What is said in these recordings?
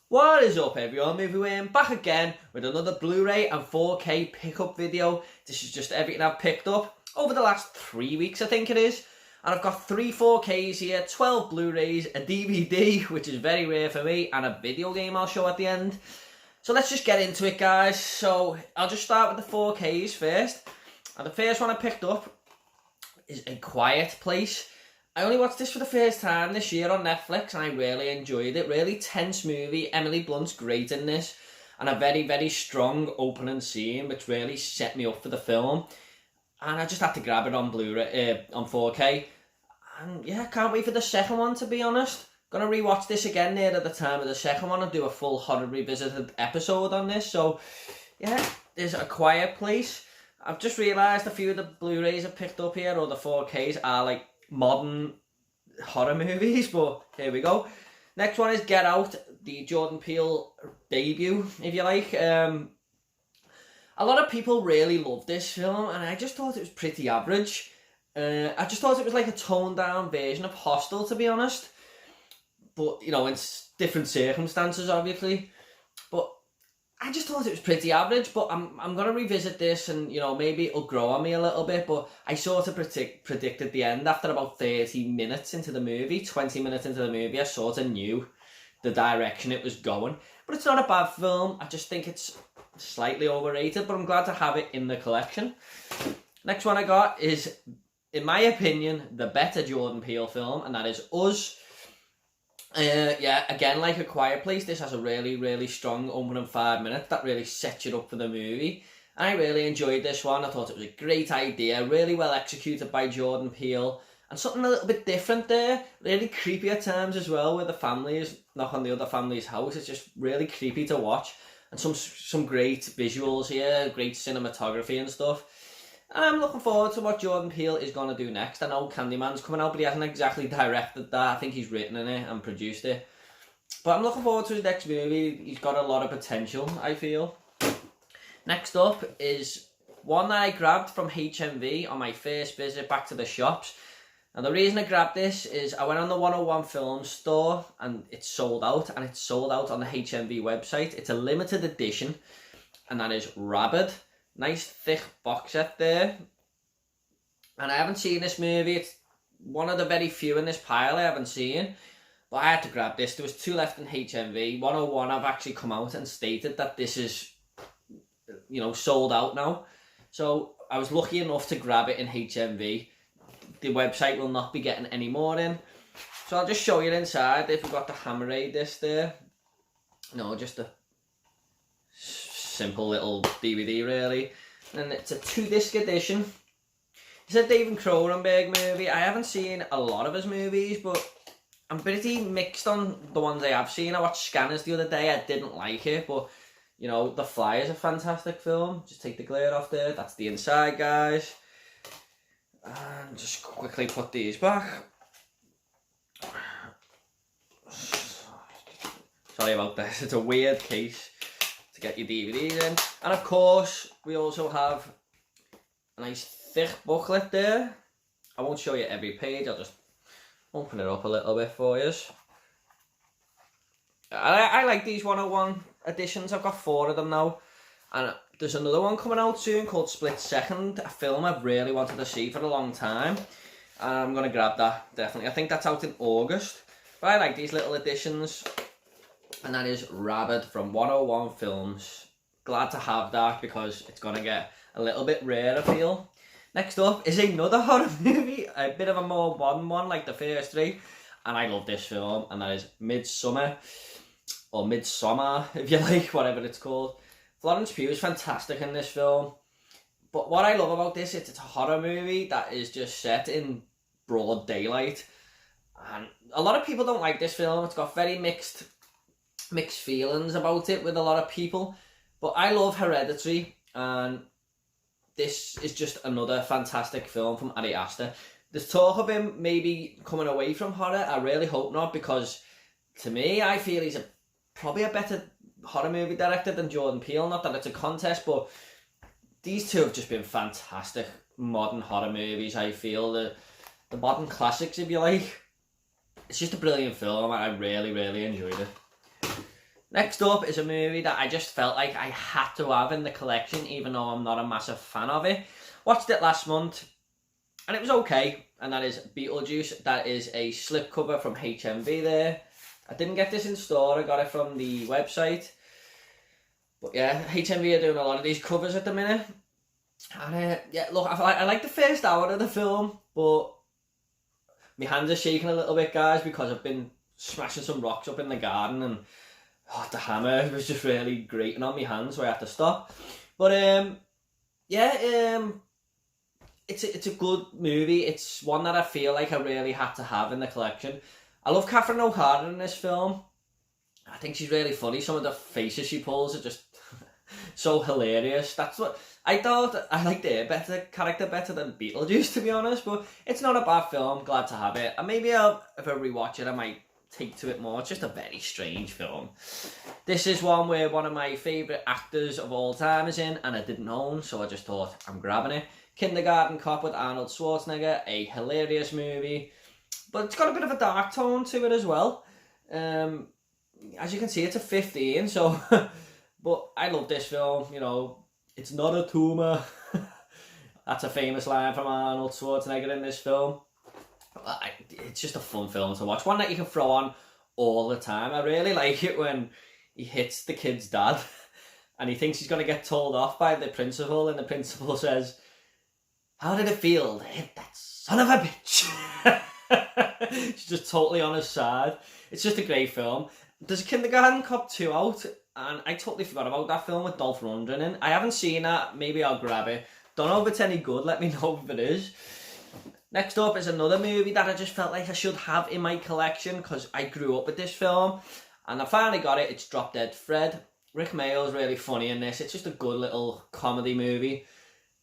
What is up everyone, Movie back again with another Blu-ray and 4K pickup video. This is just everything I've picked up over the last 3 weeks I think it is. And I've got 3 4Ks here, 12 Blu-rays, a DVD, which is very rare for me, and a video game I'll show at the end. So let's just get into it guys. So I'll just start with the 4Ks first. And the first one I picked up is A Quiet Place. I only watched this for the first time this year on Netflix and I really enjoyed it. Really tense movie. Emily Blunt's great in this. And a very, very strong opening scene which really set me up for the film. And I just had to grab it on Blu-ray, on 4K. And yeah, can't wait for the second one to be honest. Gonna rewatch this again near at the time of the second one and do a full horror revisited episode on this. So yeah, there's A Quiet Place. I've just realised a few of the Blu-rays I've picked up here, or the 4Ks, are like modern horror movies, but here we go. Next one is Get Out, the Jordan Peele debut, if you like. A lot of people really love this film, and I just thought it was pretty average. I just thought it was like a toned-down version of Hostel, to be honest. But, you know, in different circumstances, obviously. But I just thought it was pretty average, but I'm going to revisit this and, you know, maybe it'll grow on me a little bit, but I sort of predicted the end after about 30 minutes into the movie, 20 minutes into the movie, I sort of knew the direction it was going. But it's not a bad film, I just think it's slightly overrated, but I'm glad to have it in the collection. Next one I got is, in my opinion, the better Jordan Peele film, and that is Us. Yeah, again, like A Quiet Place, this has a really, really strong opening 5 minutes that really sets you up for the movie. I really enjoyed this one. I thought it was a great idea, really well executed by Jordan Peele, and something a little bit different there. Really creepy at times as well, where the family is knock on the other family's house. It's just really creepy to watch, and some great visuals here, great cinematography and stuff. And I'm looking forward to what Jordan Peele is going to do next. I know Candyman's coming out, but he hasn't exactly directed that. I think he's written in it and produced it. But I'm looking forward to his next movie. He's got a lot of potential, I feel. Next up is one that I grabbed from HMV on my first visit back to the shops. And the reason I grabbed this is I went on the 101 Film store and it's sold out. And it's sold out on the HMV website. It's a limited edition. And that is Rabid. Nice thick box set there. And I haven't seen this movie. It's one of the very few in this pile I haven't seen. But I had to grab this. There was 2 left in HMV. 101 I've actually come out and stated that this is, you know, sold out now. So I was lucky enough to grab it in HMV. The website will not be getting any more in. So I'll just show you inside. They've got the Hammerade disc there. No, just a simple little DVD really, and it's a 2-disc edition. It's a David Cronenberg movie. I haven't seen a lot of his movies, but I'm pretty mixed on the ones I have seen. I watched Scanners the other day. I didn't like it, but you know, The Fly is a fantastic film. Just take the glare off there. That's the inside, guys. And just quickly put these back. Sorry about this. It's a weird case to get your DVDs in. And of course, we also have a nice thick booklet there. I won't show you every page, I'll just open it up a little bit for you. I like these 101 editions. I've got 4 of them now. And there's another one coming out soon called Split Second, a film I've really wanted to see for a long time. And I'm going to grab that, definitely. I think that's out in August. But I like these little editions. And that is Rabid from 101 Films. Glad to have that because it's going to get a little bit rare, I feel. Next up is another horror movie. A bit of a more modern one like the first 3. And I love this film. And that is Midsummer. Or Midsommar, if you like, whatever it's called. Florence Pugh is fantastic in this film. But what I love about this, it's a horror movie that is just set in broad daylight. And a lot of people don't like this film. It's got very mixed feelings about it with a lot of people, but I love Hereditary, and this is just another fantastic film from Ari Aster. There's talk of him maybe coming away from horror. I really hope not, because to me, I feel he's probably a better horror movie director than Jordan Peele. Not that it's a contest, but these two have just been fantastic modern horror movies. I feel the modern classics, if you like. It's just a brilliant film. I really, really enjoyed it. Next up is a movie that I just felt like I had to have in the collection, even though I'm not a massive fan of it. Watched it last month, and it was okay, and that is Beetlejuice. That is a slipcover from HMV there. I didn't get this in store, I got it from the website. But yeah, HMV are doing a lot of these covers at the minute. And yeah, look, I like the first hour of the film, but my hands are shaking a little bit, guys, because I've been smashing some rocks up in the garden, and the hammer was just really grating on my hands, so I had to stop. But yeah, it's a good movie. It's one that I feel like I really had to have in the collection. I love Catherine O'Hara in this film. I think she's really funny. Some of the faces she pulls are just so hilarious. That's what I thought. I liked her character better than Beetlejuice, to be honest. But it's not a bad film. Glad to have it. And maybe if I rewatch it, I might take to it more. It's just a very strange film. This is one where one of my favourite actors of all time is in, and I didn't own, so I just thought I'm grabbing it. Kindergarten Cop with Arnold Schwarzenegger, a hilarious movie, but it's got a bit of a dark tone to it as well. As you can see, it's a 15, so but I love this film. You know, it's not a tumour. That's a famous line from Arnold Schwarzenegger in this film. It's just a fun film to watch, one that you can throw on all the time. I really like it when he hits the kid's dad and he thinks he's going to get told off by the principal, and the principal says, "How did it feel to hit that son of a bitch?" She's just totally on his side. It's just a great film. There's a Kindergarten Cop 2 out, and I totally forgot about that film with Dolph Lundgren in. I haven't seen that. Maybe I'll grab it. Don't know if it's any good. Let me know if it is. Next up is another movie that I just felt like I should have in my collection because I grew up with this film, and I finally got it. It's Drop Dead Fred. Rick Mayall's really funny in this. It's just a good little comedy movie,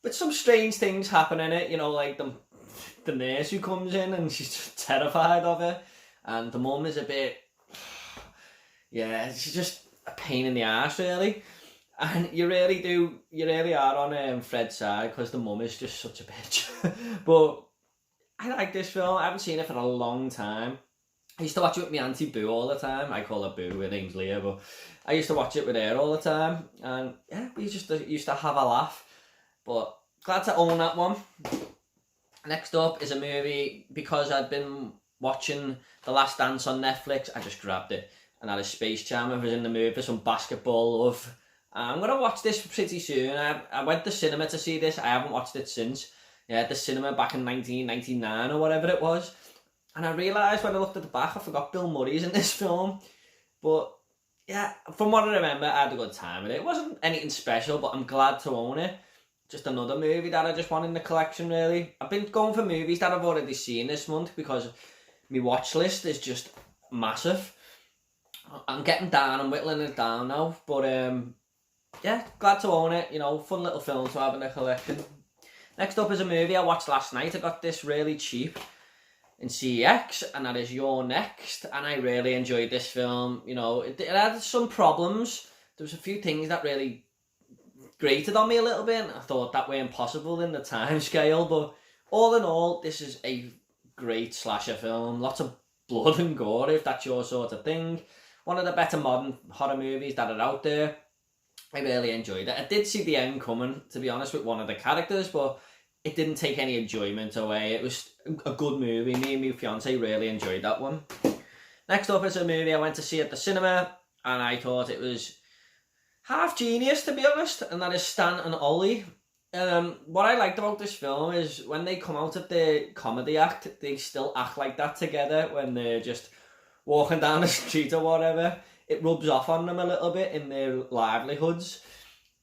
but some strange things happen in it. You know, like the nurse who comes in and she's just terrified of it, and the mum is a bit, yeah, she's just a pain in the arse, really. And you really are on Fred's side because the mum is just such a bitch. But I like this film. I haven't seen it for a long time. I used to watch it with my auntie Boo all the time. I call her Boo, her name's Leah, but I used to watch it with her all the time. And yeah, we just used to have a laugh. But glad to own that one. Next up is a movie, because I'd been watching The Last Dance on Netflix, I just grabbed it. And that is Space Jam. I was in the mood for some basketball love. I'm going to watch this pretty soon. I went to cinema to see this. I haven't watched it since. Yeah, at the cinema back in 1999 or whatever it was. And I realised when I looked at the back, I forgot Bill Murray's in this film. But yeah, from what I remember, I had a good time with it. It wasn't anything special, but I'm glad to own it. Just another movie that I just want in the collection, really. I've been going for movies that I've already seen this month because my watch list is just massive. I'm getting down, I'm whittling it down now. But yeah, glad to own it. You know, fun little film to have in the collection. Next up is a movie I watched last night. I got this really cheap in CX, and that is You're Next. And I really enjoyed this film. You know, it had some problems. There was a few things that really grated on me a little bit. I thought that were impossible in the time scale, but all in all, this is a great slasher film. Lots of blood and gore, if that's your sort of thing. One of the better modern horror movies that are out there. I really enjoyed it. I did see the end coming, to be honest, with one of the characters, but it didn't take any enjoyment away. It was a good movie. Me and my fiance really enjoyed that one. Next up is a movie I went to see at the cinema, and I thought it was half genius, to be honest, and that is Stan and Ollie. What I liked about this film is when they come out of the comedy act, they still act like that together when they're just walking down the street or whatever. It rubs off on them a little bit in their livelihoods.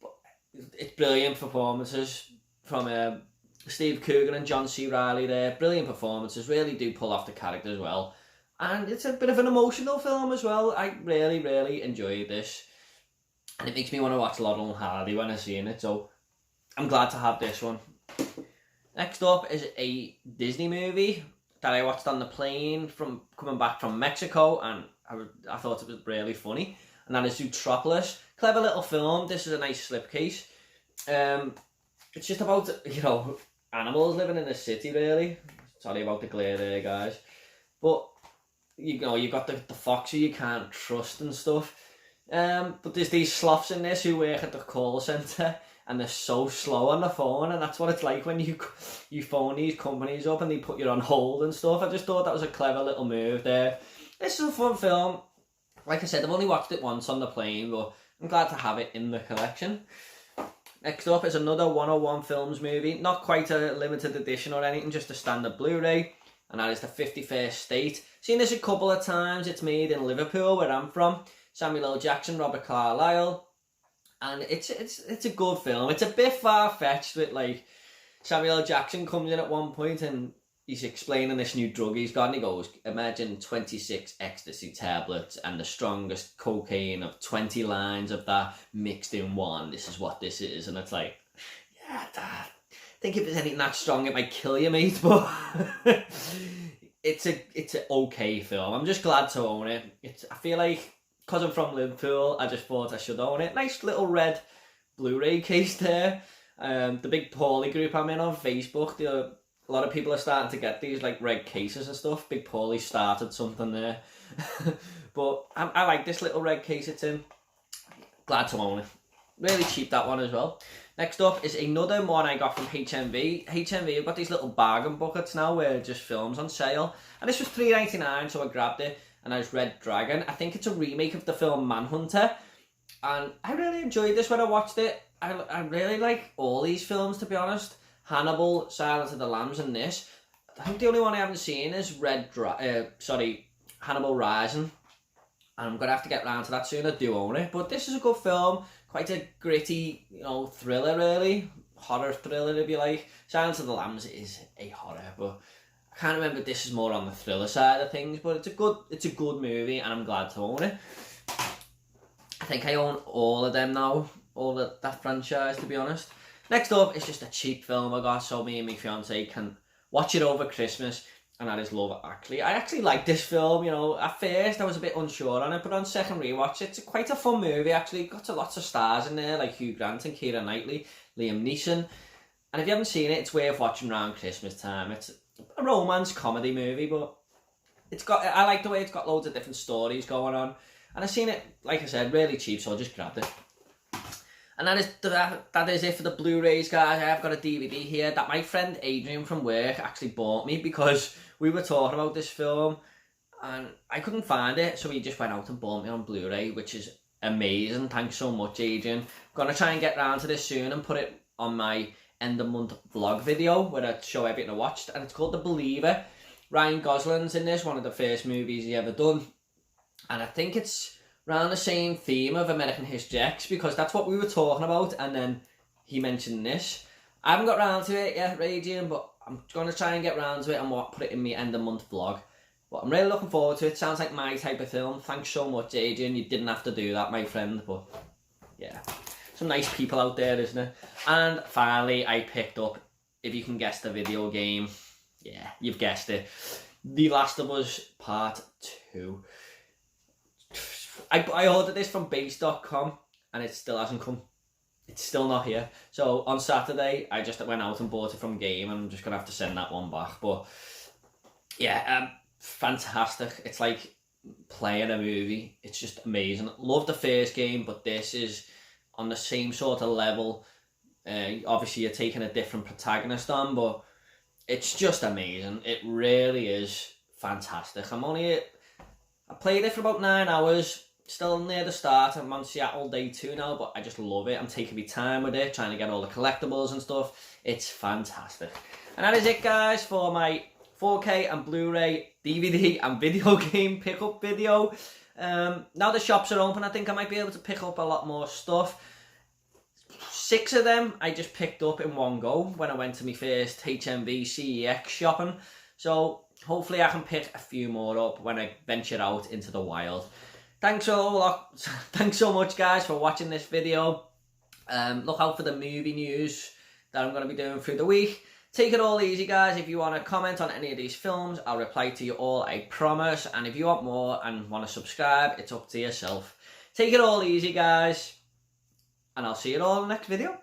But it's brilliant performances from Steve Coogan and John C. Reilly there. Brilliant performances, really do pull off the characters well. And it's a bit of an emotional film as well. I really, really enjoyed this. And it makes me want to watch Laurel and Hardy when I see it, so I'm glad to have this one. Next up is a Disney movie that I watched on the plane from coming back from Mexico, and I thought it was really funny, and that is Zootropolis. Clever little film. This is a nice slipcase. It's just about, you know, animals living in a city, really. Sorry about the glare there, guys. But, you know, you've got the fox who you can't trust and stuff. But there's these sloths in this who work at the call centre, and they're so slow on the phone, and that's what it's like when you phone these companies up and they put you on hold and stuff. I just thought that was a clever little move there. This is a fun film. Like I said, I've only watched it once on the plane, but I'm glad to have it in the collection. Next up is another 101 Films movie. Not quite a limited edition or anything, just a standard Blu-ray. And that is The 51st State. Seen this a couple of times. It's made in Liverpool, where I'm from. Samuel L. Jackson, Robert Carlyle. And it's a good film. It's a bit far-fetched with, like, Samuel L. Jackson comes in at one point and he's explaining this new drug he's got, and he goes, imagine 26 ecstasy tablets and the strongest cocaine of 20 lines of that mixed in one. This is what this is. And it's like, yeah, Dad, I think if there's anything that strong, it might kill you, mate. But it's an okay film. I'm just glad to own it. I feel like, because I'm from Liverpool, I just thought I should own it. Nice little red Blu-ray case there. The big Paulie group I'm in on Facebook, a lot of people are starting to get these like red cases and stuff. Big Paulie started something there. But I like this little red case it's in. Glad to own it. Really cheap, that one as well. Next up is another one I got from HMV. HMV have got these little bargain buckets now where just films on sale. And this was $3.99, so I grabbed it. And there's Red Dragon. I think it's a remake of the film Manhunter. And I really enjoyed this when I watched it. I really like all these films, to be honest. Hannibal, Silence of the Lambs, and this. I think the only one I haven't seen is Hannibal Rising. And I'm going to have to get round to that soon. I do own it. But this is a good film. Quite a gritty, thriller, really. Horror thriller, if you like. Silence of the Lambs is a horror, but I can't remember if this is more on the thriller side of things. But it's a good movie, and I'm glad to own it. I think I own all of them now. All of that franchise, to be honest. Next up is just a cheap film I got, so me and my fiance can watch it over Christmas, and that is Love Actually. I actually like this film, at first I was a bit unsure on it, but on second rewatch, it's quite a fun movie actually. Got lots of stars in there, like Hugh Grant and Keira Knightley, Liam Neeson, and if you haven't seen it, it's worth watching around Christmas time. It's a romance comedy movie, but I like the way it's got loads of different stories going on, and I've seen it, like I said, really cheap, so I just grabbed it. And that is it for the Blu-rays, guys. I have got a DVD here that my friend Adrian from work actually bought me because we were talking about this film and I couldn't find it, so he just went out and bought me on Blu-ray, which is amazing. Thanks so much, Adrian. I'm going to try and get round to this soon and put it on my end of month vlog video where I show everything I watched, and it's called The Believer. Ryan Gosling's in this, one of the first movies he ever done, and I think it's around the same theme of American History X, because that's what we were talking about, and then he mentioned this. I haven't got round to it yet, Adrian, but I'm going to try and get round to it and put it in my end of month vlog. But I'm really looking forward to it. Sounds like my type of film. Thanks so much, Adrian. You didn't have to do that, my friend, but yeah. Some nice people out there, isn't it? And finally, I picked up, if you can guess the video game, yeah, you've guessed it, The Last of Us Part 2. I ordered this from base.com and it still hasn't come. It's still not here. So on Saturday, I just went out and bought it from Game, and I'm just going to have to send that one back. But yeah, fantastic. It's like playing a movie. It's just amazing. Love the first game, but this is on the same sort of level. Obviously, you're taking a different protagonist on, but it's just amazing. It really is fantastic. I played it for about 9 hours. Still near the start. I'm on Seattle day 2 now, but I just love it. I'm taking my time with it, trying to get all the collectibles and stuff. It's fantastic. And that is it, guys, for my 4K and Blu-ray, DVD and video game pickup video. Now the shops are open, I think I might be able to pick up a lot more stuff. 6 of them I just picked up in one go when I went to my first HMV CEX shopping. So hopefully I can pick a few more up when I venture out into the wild. Thanks so much, guys, for watching this video. Look out for the movie news that I'm going to be doing through the week. Take it all easy, guys. If you want to comment on any of these films, I'll reply to you all, I promise. And if you want more and want to subscribe, it's up to yourself. Take it all easy, guys. And I'll see you all in the next video.